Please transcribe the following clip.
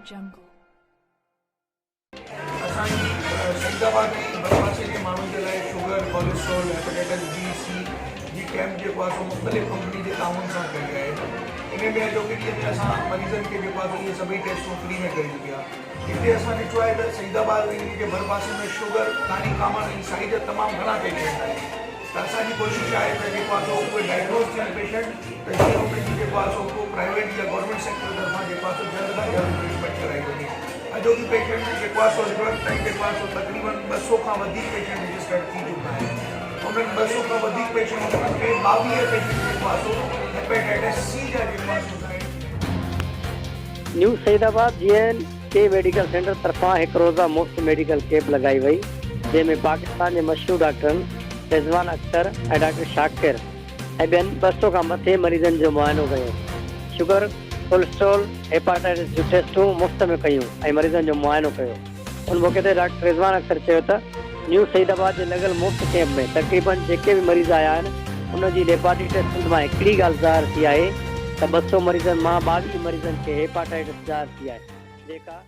jungle. असांजी सैदाबाद में बरपासे के माण्हुनि जे लाइ sugar, cholesterol, hepatitis B, C जी कैंप जेको आहे सो मुख़्तलिफ़ कंपनी जे ताउन सां कई आहे। इन में अॼोके ॾींहं में असां मरीज़नि खे जेको आहे इहे सभई टेस्टूं फ्री में करे चुकिया। हिते असां ॾिठो आहे त सैदाबाद में जे बरपासे में शुगर, कानी कामण जी साइड तमामु घणा पेशेंट आहिनि। त असांजी कोशिशि आहे त जेको आहे सो उहे डायग्नोस थियनि पेशेंट त जीअं उन्हनि जेको आहे सो को प्राइवेट या गवर्नमेंट सेक्टर तरफ़ां जेको आहे सो जल्द खां जल्द ट्रीटमेंट कराई वञे। अॼोकी पेशेंट जेको आहे सो हिन वक़्त ताईं जेको आहे सो तक़रीबन 200 खां वधीक पेशेंट रजिस्टर्ड थी चुका आहिनि। उन्हनि 200 खां वधीक पेशेंट में 22 पेशेंट जेको आहे सो हेपेटाइटिस सी जा जेको आहे सो new Saidabad GNK medical centre तरफां हिकु रोज़ा मुफ़्त मेडिकल कैंप लगाई वई, जंहिंमें पाकिस्तान जे मशहूर डॉक्टरनि रिज़वान अख्तर ऐं डॉक्टर शाकिर ऐं ॿियनि 200 खां मथे मरीज़नि जो मुआइनो कयो। शुगर, कोलेस्ट्रॉल, हेपाटाइटिस जूं टेस्टूं मुफ़्त में कयूं ऐं मरीज़नि जो मुआइनो कयो। उन मौक़े ते डॉक्टर रिज़वान अख्तर चयो त न्यू सईदाबाद जे लॻल मुफ़्त कैंप में तक़रीबन जेके बि मरीज़ आया आहिनि उन जी लेबोरेटरी टेस्टुनि मां हिकिड़ी ॻाल्हि ज़ाहिर थी आहे त 200 मरीज़नि मां 22 मरीज़नि खे हेपाटाइटिस ज़ाहिर थी आहे, जेका